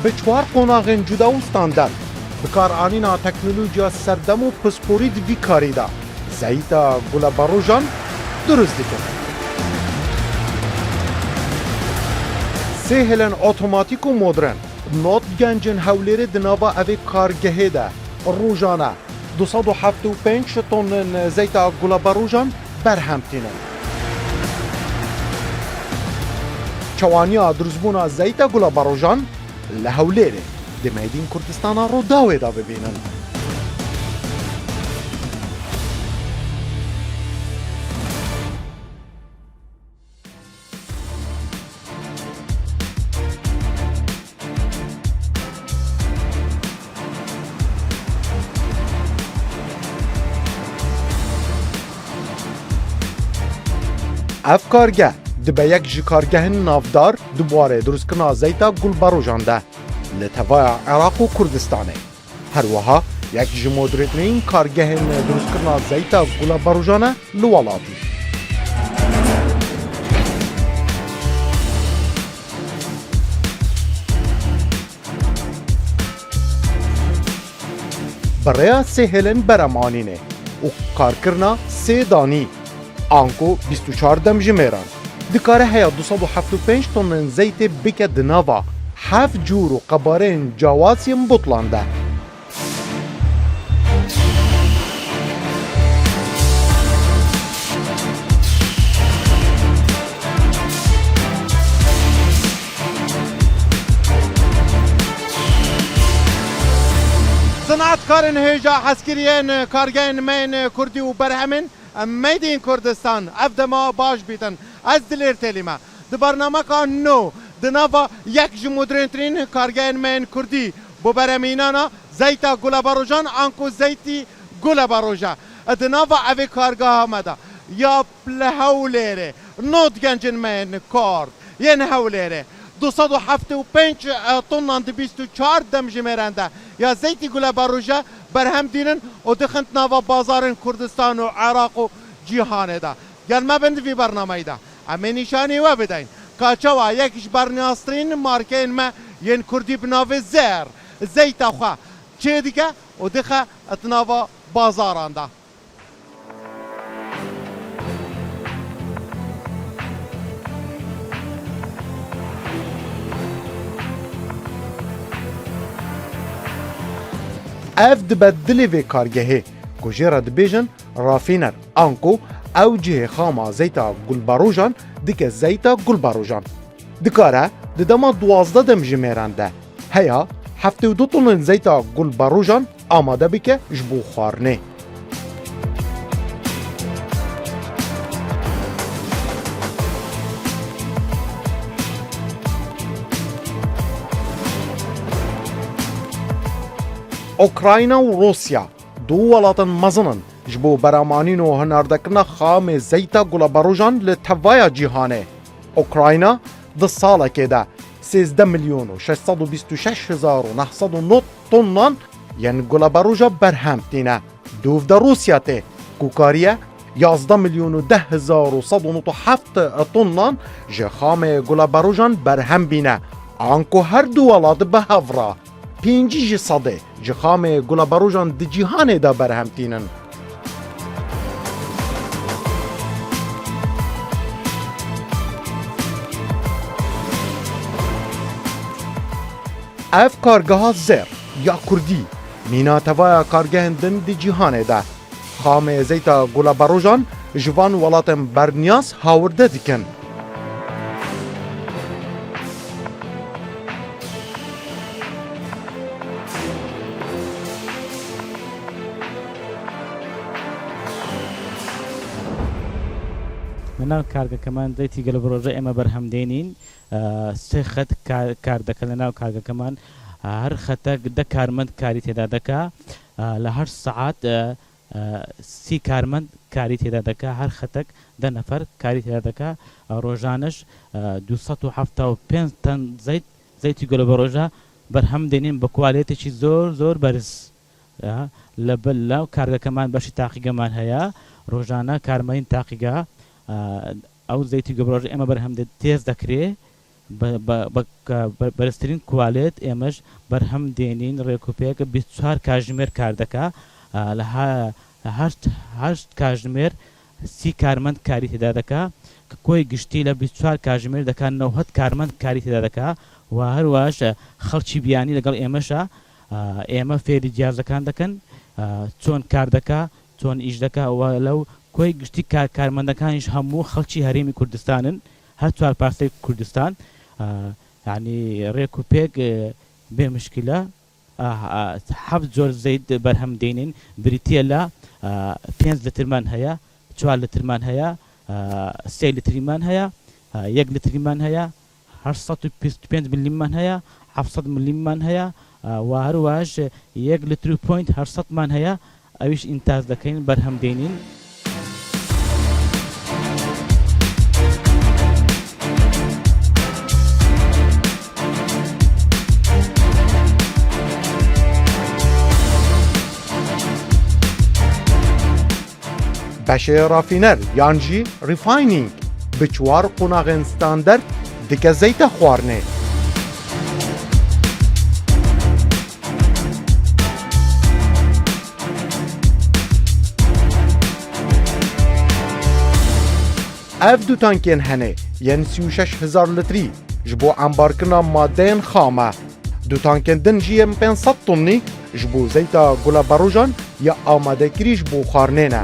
به 4 قۆناغên cuda û standard bikarîna teknolojiya serdem û pisporî di vî karî de zeyta gula barojan durust dikin. Sê hêlên otomatîk û modern not gencên Hewlêrê di nava evê kargehê de rojane 275 tonên zeyta gula barojan berhem tînin. Çewaniya durustbûna zeyta gula barojan li Hewlêrê di Mêrdîn Kurdistana Rûdawê de bibînin. Ev kargeh dibe yek ji kargehên navdar di buarê durustkirina zeyta gulbarojan de li tevaya Iraq û Kurdistanê. Her wiha yek ji modernîn kargehên durustkirina zeyta gulbarojan e li welatî. Birêya sê hêlên beremanînê û karkirina sê danî Anko 24 demjimêran dikare heya 275 tonên zeytê bike di nava heft cûr û qebareyên cawasiyên botlan de. Sanatkarên hêja hezkiriyên kargehên me Kurdî û berhemin Mêrdîn Kurdistan ev dema baş bîtin. Ez dilêr têlîme. Di barnameka nû di nava yek ji modernîn kargehên me Kurdî bu beremînana zeyta gulabarojan anku zeytî gulabaroja. Di nava evê kargeha me de ya li Hewlêrê not gencên me Kurd yên Hewlêrê 275 tonan di 24 demjimêran de ya zeytî gulabaroja berhem dînin û dixin nava bazarên Kurdistan û Iraq û cîhanê de. Gelme bin vî bernameyê de. Em ê nîşanî we bidin. Ka çawa yek ji berniyastirîn markeyên me yên Kurdî bi navê Zer zeyta xwe çê dike û dixe di nava bazaran de. Ev dibe dilê vê kargehê ku jê re dibêjin rafîner anko ew cihê xama zeyta gulbarojan dike zeyta gulbarojan. Dikare di dema 12 demjimêran de heya 72 tonên zeyta gulbarojan amade bike ji bo xwarinê. Ukrayna û Rusya du welatên mezin in ji bo beramanîn û hunerdekirina xamê zeyta gulabarojan li tevaya cîhanê. Ukrayna di salekê de 13 milyon û 626 hezar û 909 tonan yên gulabaroja berhem tîne. Dûv de Rusya tê ku kariye 11 milyon û 10 hezar û 197 tonan ji xamê gulabarojan berhem bîne. Anku her du welat bi hevra 5 ji sedê ji xamê gulabarojan di cîhanê de berhem tînin. Ev kargeha Zer ya Kurdî mîna tevaya kargehên din di cîhanê de. Xamê zeyta gulabarojan ji van welatên berniyas hawirde dikin. منال کارگەکەمان دەیتی گەلە بڕۆژە ئێمە بەرهەم دێنین سێ خەت کار دەکە لە ناو کارگەکەمان هەر خەتە دە کارمەند کاری تێدا دەکا لە هەر سەعات 30 کارمەند کاری تێدا دەکا هەر خەتەک 10 نەفەر کاری تێدا دەکا ڕۆژانەش 275 تەن زەیتی گەلە بە ڕۆژە بەرهەم دێنین بە کوالێتێکی زۆر بەرز لە کارگەکەمان بەشی تاقیگەمان هەیە ڕۆژانە کارمەین تاقیگا ئەو زەیتی گەبڕۆژ ئێمە بەرهەم تێز دەکرێ بەرزترین کوالێت ئێمەش بەرهەم دێنین ڕێکوپەیەکە 24 کاتژمێر کار دەکا لە هەشت کاتژمێر 30 کارمەند کاری تێدا دەکا کە کۆی گشتی لە 24 کاتژمێر دەکات 90 کارمەند کاری تێدا دەکا و هەروەش خەڵکی بیانی لەگەڵ ئێمەشە ئێمە فێری جیازەکان دەکەن چۆن کار دەکا چۆن ئیش دەکا و لەو کۆی گشتی کارمەندەکانیش هەموو خەڵکی هەرێمی کوردستانن هەر چوار پارچەی کوردستان یعنی ڕێک و پێک بێ مشکلە حەفت جۆر زەید بەرهەم دێنین بریتیە لە 5 لترمان هەیە 4 لترمان هەیە 3 لتریمان هەیە 1 لتریمان هەیە 825 ملیمان هەیە 700 ملیمان هەیە و هەروەش 1 لتر و پوینت 800مان هەیە ئەویش ئینتاز دەکەین بەرهەم دێنین. بەشێ رافینەر یانجی ریفاینینگ bi 4 قوناغên standard dike zeyta xwarinê. Ev du tankên hene yên 36,000 litrî ji bo embarkirina madeyên xame. Du tankên din jî yên 500 tonnî ji bo zeyta gula barojan ya amadekirî ji bo xwarinê ne.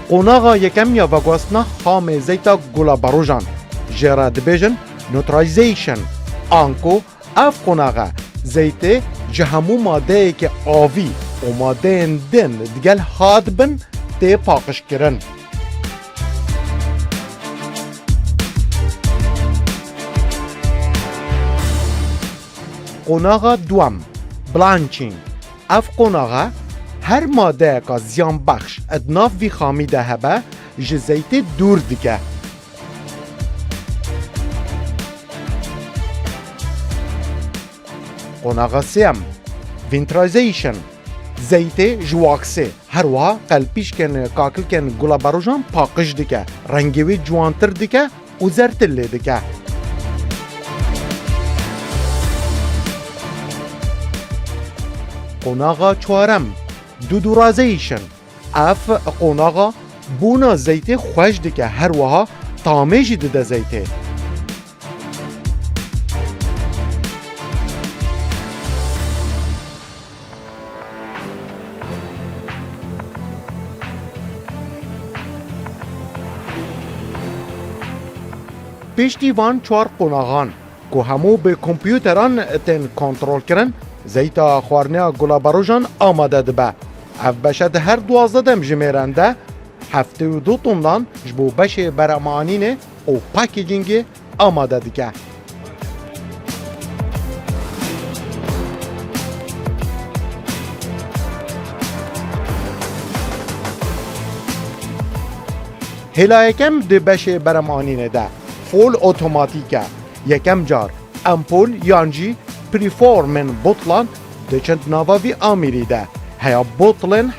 Qonağa yekem ya vegwastina xamê zeyta gula barojan jê re dibêjin neutralization anko ev qonağa zeytê ji hemû madeyekê avî û madeyên din digel hat bin tê paqijkirin. Qonağa duem blanching ev qonağa her madeyeka ziyanbexş ed nav vî xamî de hebe ji zeytê dûr dike. Qonağa sêyem winterization zeytê ji waxê her wiha qelpîşkên kakilkên gula barojan paqij dike, rengê wê ciwantir dike û zertir lê dike. Qonağa çwarem dudurazation ev qonağa bûna zeytê xweş dike her wiha tamê jî dide zeytê. Piştî van 4 qonaxan ku hemû bi kompyuteran tên kontrol kirin zeyta xwarinêya gula barojan amade dibe. Ev beşe di her 12 dem jimêren de 72 tondan ji bo beşê beremanînê û packagingê amade dike. Hêla yekem di beşê beremanînê de fol otomatîk e. Yekem car empol yan jî preformên botlan diçin nava vî amîrî de. Heya botlên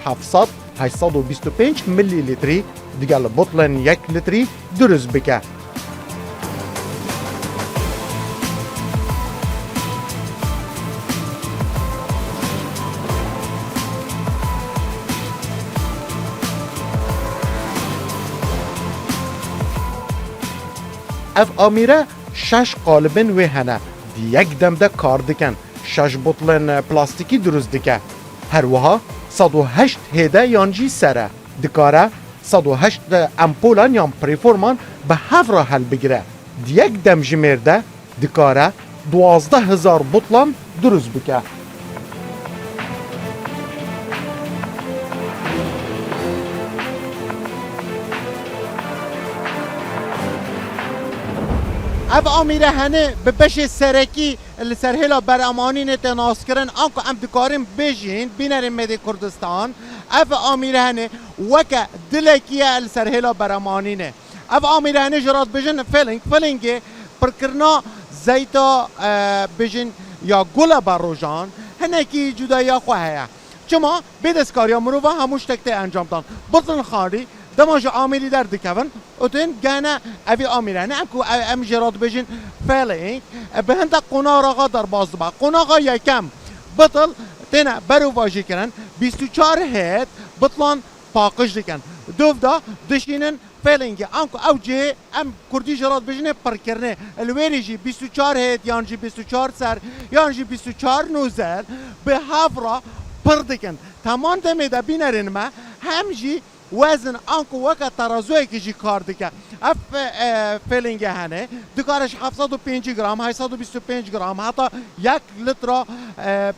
825 mililitrî digel botlên 1 litrî dürüst bike. Ev amîre 6 qalibên wê hene di yek demde kar dikin 6 botlên plastikî dürüst dike. Her wiha 108 hêde yan jî sere dikare 108 empolan yan preforman bi hev re helbigire. Di yek dem jimêr de dikare 12,000 botlan dürüst bike. Ev amîre hene bi beşê serekî li ser hêla beremanînê tê naskirin anku em dikarin bêjin bînerên Mêdê Kurdistan ev amîre hene weke dilekî ye li ser hêla beremanînê. Ev amîre hene ji rast bêjin filingê pirkirina zeyta bêjin ya gula barojan hinekî cudaya xwe heye. Çima bê destskariya mirova hemû ştek tê encam dan. Bitin xarî دماج عاملی در دکون اتن گنا اوی عامله نه کو ام جرات بجن فعلی به هند قناغا در باز با قناغا یکم بطل تنا برو واجی کنن 24 هات بطلان پاکش دکن دوفدا دشینن فعلینگه انکو اوجه ام کردی جرات بجنه پرکرنه الویریجی 24 هات یانجی 24 سر یانجی 24 نوزر به هفرا پردکن تمام دمیده بینرین ما همجی وزن انکو وقت ترازوی که جی کار دکه اف فیلینگ هنه دکارش 705 گرم 825 گرم حتی 1 لیتر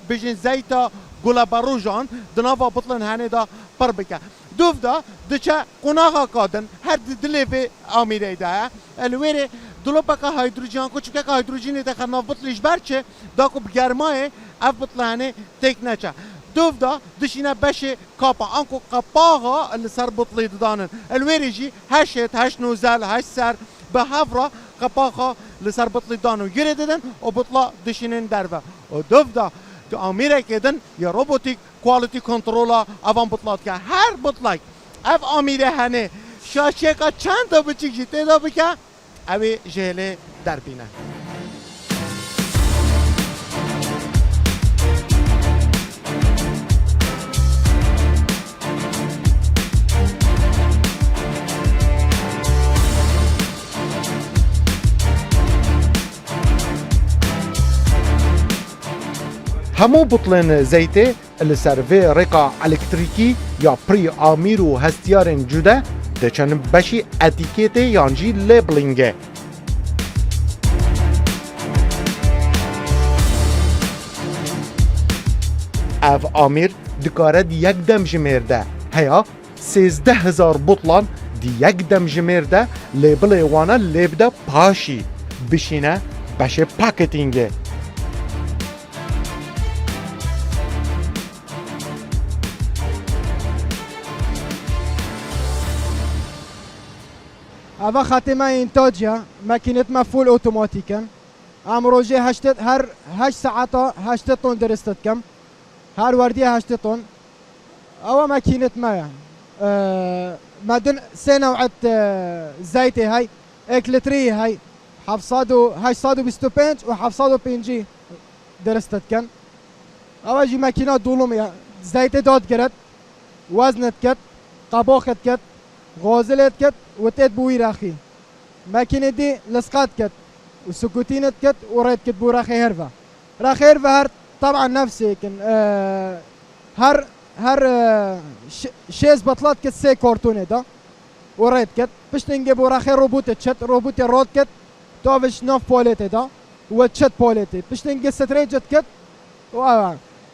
بجن زیتا گل باروجان دنوا بطلن هنه دا پر بکه دوف دا دچه قناغا کادن هر دلیوی آمیره دا الویره دلو بکه هیدروژن کو چکه که هیدروژن ده خناف بطلش برچه دا کو بگرمای اف بطلانه تک نچه دوف دا دشينا باشي كابا انكو قباغا اللي صار بطلي دانن الويريجي هش نوزال هش سر بهافرا قباغا اللي صار بطلي دانن يرددن وبطلا دشينن دربه ودوف دا اميره كدن يا روبوتيك كواليتي كنترولا افان بطلات که هر بطلاك اف اميره هنه شاشه کا چند تا بچيك جيته دا بكا اوي جهله دربينه همو بطلن زيتي اللي سرفي رقا الكتريكي يا بري آميرو هستيارن جوده دچن بشي اتيكيتي يانجي ليبلينگه اف آمير دكاره دي یک دم جميرده هيا 13000 بطلان دي یک دم جميرده ليبل وانا ليبده پاشي بشينه بشه پاکتینگه اوا خاتمه انتاجیا ماکینت ما فول اوتوماتیکن ام روزی هر 8 ساعت 8 تن درست کم هر وردی 8 تن اوا ماکینت ما مدن سه نوعت زيتي هاي 1 لتري هاي 825 و 750 درست کن اوا جی ماکینه دولم زيت داد گرد وزنت کد قباخت کد غازلت كت وتيت بوي راخي ماكينة دي لسقات كت وسكوتينت كت وريت كت بو راخي هرفا راخي هرفا هر طبعا نفسي كن هر شيز بطلات كت سي كورتوني دا وريت كت باش تنجيبو راخي روبوت تشت روبوت رود كت توفش نوف بوليتي دا وتشت بوليتي باش تنجي ستريجت كت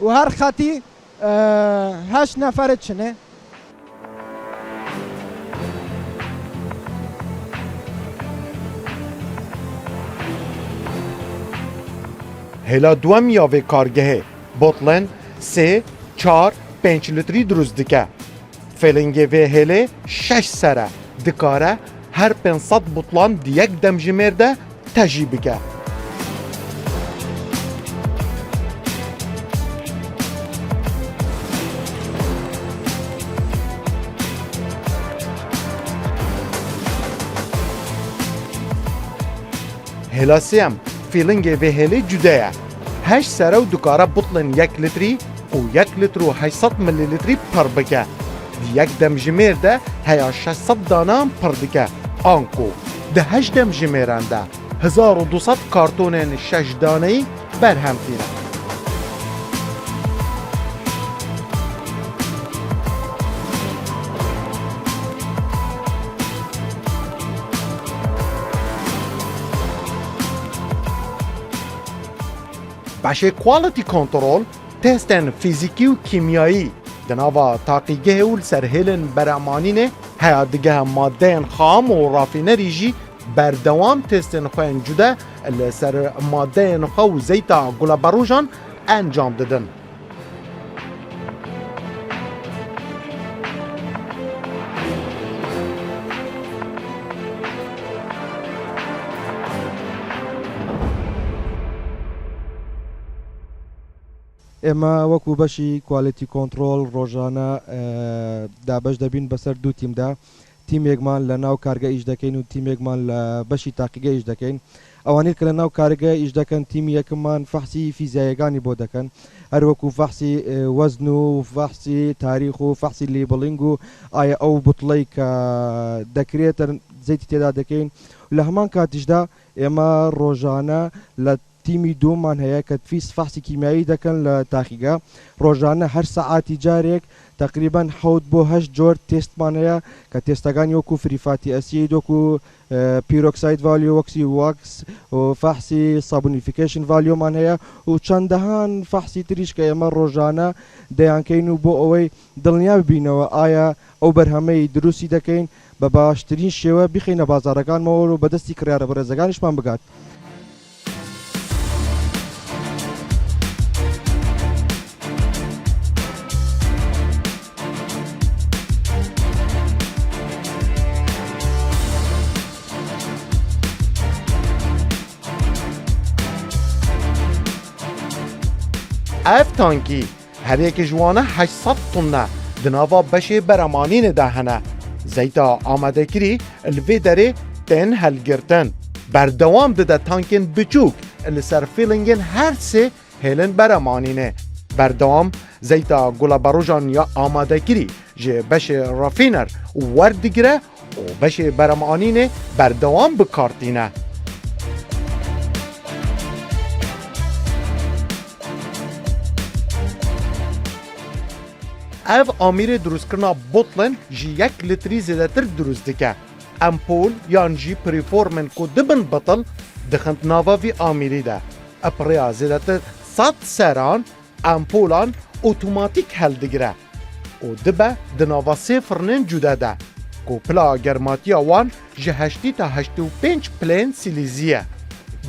وهر خاتي هاش نفرت شنه هلا دوم یاوه کارگه بطلن 3 4 5 لیتری دروز دکه فلنگه و هله 6 سره دکاره هر 500 بطلان دیگ دم جمرده تجی بکه هلا سیم فیلنگ و هلی جدایه 8 سره و دکاره بطلن 1 لیتری و 1 لیتر و 800 ملی لیتری پر بکه یک دم جمیر ده هیا 600 دانه پر دکه آنکو ده 8 دم جمیرنده 1200 کارتون 6 دانه‌ای برهم تیره باشه کوالیتی کنترل تستن فیزیکی و کیمیایی دناوا تاقیگه و سرهلن برامانینه هیا دیگه ماده خام و رافینری جی بردوام تستن خوین جده سر ماده خو و زیتا گل باروجان انجام دادن ئێمە وەکو بەشی کوالیتی کۆنتترۆل ڕۆژانە دابش دەبین بەسەر دوو تیمدا تیمێکمان لە ناو کارگە ئیش دەکەین و تیمێکمان لە بەشی تاقیگە ئیش دەکەین ئەوانەی کە لە ناو کارگە ئیش دەکەن تیمی یەکممان فەحسی فیزیاییەکانی بۆ دەکەن هەروەکو فەحسی وەزن و فەحسی تاریخ و فەحسی لیبڵینگ و ئایا ئەو بوتڵەی کە دەکرێتە زەیتی تێدا دەکەین لە هەمان کاتیشدا ئێمە ڕۆژانە لە تیمی دوومان هەیە کە فیس فەحسی کیمیایی دەکەن لە تاقیگا ڕۆژانە هەر سەعاتی جارێک تقریبان 7 بۆ 8 جۆر تێستمان هەیە کە تێستەکانی وەکو فریفاتی ئەسید وەکو پیرۆکساید ڤالیۆ وەکسی واکس و فەحسی سابونیفیکیشن ڤالیۆمان هەیە و چەندەهان فەحسی تریش کە ئێمە ڕۆژانە دەیانکەین و بۆ ئەوەی دڵنیا ببینەوە ئایا ئەو بەرهەمەی دروستی دەکەین بە باشترین شێوە بخینە بازارەکانمەوە و بەدەستی کڕیارە بەڕێزەکانیشمان بگات. اف تانکی هر یک جوانه 800 تنه دناوا بشه برمانین دهنه زیتا آماده کری الوی داره تن هلگرتن بردوام ده تانکین بچوک لسر فیلنگین هر سه هلن برمانینه بردوام زیتا گولا بروجان یا آماده کری جه بشه رافینر وردگره و بشه برمانینه بردوام بکارتینه ev amîrê drûstkirina botlên ji 1 litrî zêdetir drûst dike. Empol yan jî preformên ku dibin bitil dixin nava vî amîrî de. Epriya zêdetir 100 seran empolan otomatîk heldigire û dibe di nava sê firnên cuda de ku pila germatiya wan ji 80 ta 85 plên silîzî ye.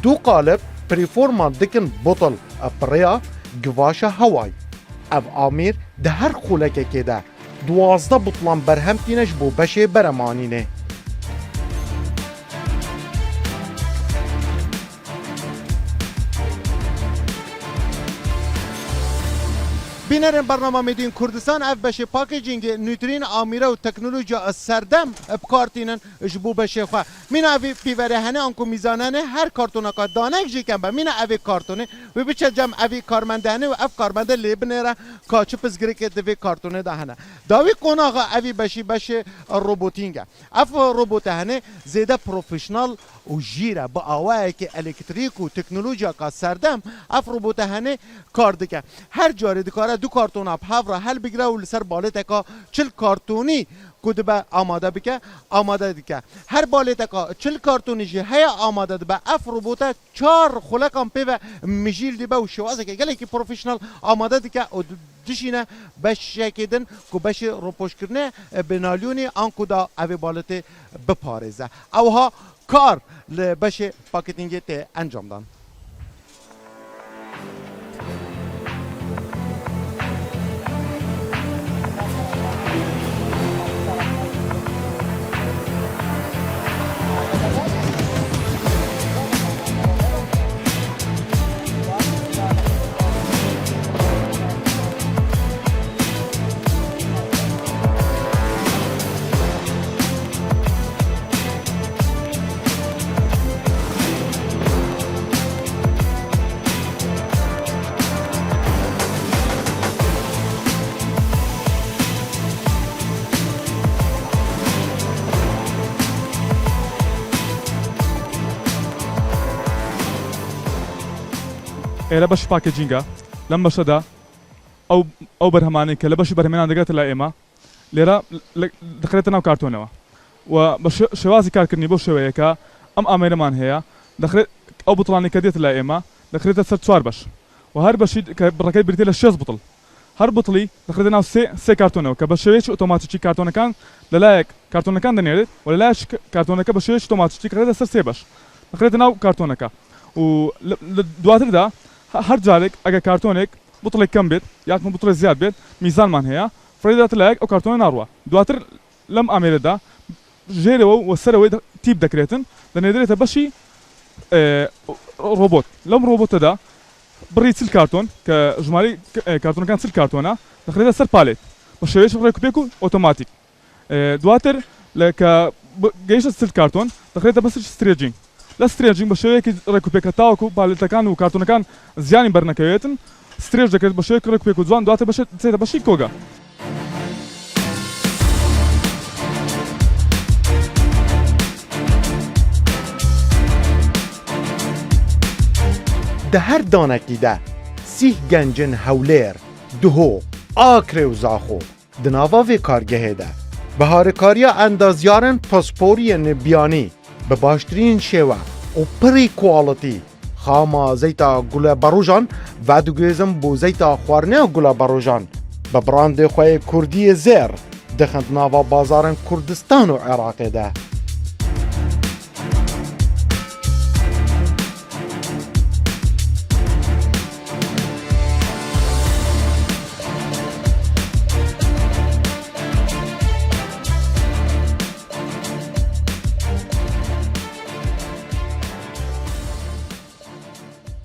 Du qalib preforman dikin botil epriya givaşa hewayî. ev amîr di her xulekekê de 12 butlan berhem tîne ji bo beşê beremanînê. بینرین برنامه میدین کردستان اف بشه پاکیجینگ نیوترین آمیره و تکنولوژی سردم بکارتینن جبو بشه خواه مینا اوی پیوره هنه انکو میزاننه هر کارتونه که دانک جی کن با مینا اوی کارتونه و بچه جمع اوی کارمنده هنه و اف کارمنده لیبنه را کاچپس گریکت دوی کارتونه ده هنه داوی قناغا اوی بشه روبوتینگه اف روبوت هنه زیده پروفیشنال و جیره با آوائه که الکتریک و تکنولوژی که سردم اف روبوت هنه کار دکه هر جاری دکاره دو کارتون اپ هفره هل بگیره و لسر بالت اکا 40 کارتونی کدبه آماده بکه آماده دیگه هر بالت اکا 40 کارتونی جه هیا آماده دبه اف روبوت 4 خلقم پی و مجیل دیبه و شوازه که گله که پروفیشنال آماده دیگه و دشینه بشه کدن که بشه روپوش کرنه بنالیونی آنکو دا اوی بالت بپارزه اوها کار بشه پاکتینگ ته انجام دان. لە بەش پاکەجینگە لەم بەشەدا ئەو بەرهەمانەی کە لە بەشی بەرهەمێنان دەگرێتە لای ئێمە لێرە دەخرێتە ناو کارتۆنەوە و بە شێوازی کارکردنی بۆ شێوەیەکە ئەم ئامێرەمان هەیە دەخرێت ئەو بوتڵانی کە دێتە لای ئێمە دەخرێتە سەر 4 بەش و هەر بەشی کە بڕەکەی بریتێ لە 6 بوتڵ هەر بوتڵی دەخرێتە ناو سێ کارتۆنەوە کە بە شێوەیەکی ئۆتۆماتیکی کارتۆنەکان لەلایەک کارتۆنەکان دەنێرێت و لەلایەک کارتۆنەکە بە شێوەیەکی ئۆتۆماتیکی کڕێتە سەر 3 بەش دەخرێتە ناو کارتۆنەکە و دواتردا هەر جارێک ئەگە کارتۆنێک بوتڵێک کەم بێت یاکم بوتڵێک زیاد بێت میزانمان هەیە فڕێداتە لایەک ئەو کارتۆنە ناڕوە دواتر لەم ئامێرەدا ژێرەوە و سەرەوەی تیپ دەکرێتن دەنێدرێتە بەشی ڕۆبۆت لەم ڕۆبۆتەدا بڕی 40 کارتۆن کە ژمارەی کارتۆنەکان 40 کارتۆنە دەخرێتە سەر پالێت بە شێوەیەکی ڕێکوپێک و ئۆتۆماتیک دواتر لکه گەیشتە ستر کارتۆن دەخرێتە بەسەر سترێجینگ لە سترێجینگ بە شێوەیەکی ڕێکوپێکە تاوەکو پالێتەکان و کارتۆنەکان زیانی بەرنەکەوێتن سترێژ دەکرێت بە شێوەیەک ڕێکوپێک و جوان دواتە بەشێتە بەشی کۆگە. ده هر دانکی ده سیح گنجن هولیر دهو آکره و زاخو دناوا وی کارگه ده به هارکاریا اندازیارن پاسپوری بیانی به باشترین شیوه و پری کوالیتی خاما زیتا گل بروجان و دوگویزم بو زیتا خوارنه گل بروجان به براند خواه کردی زیر دخند ناوا بازارن کردستان و عراق ده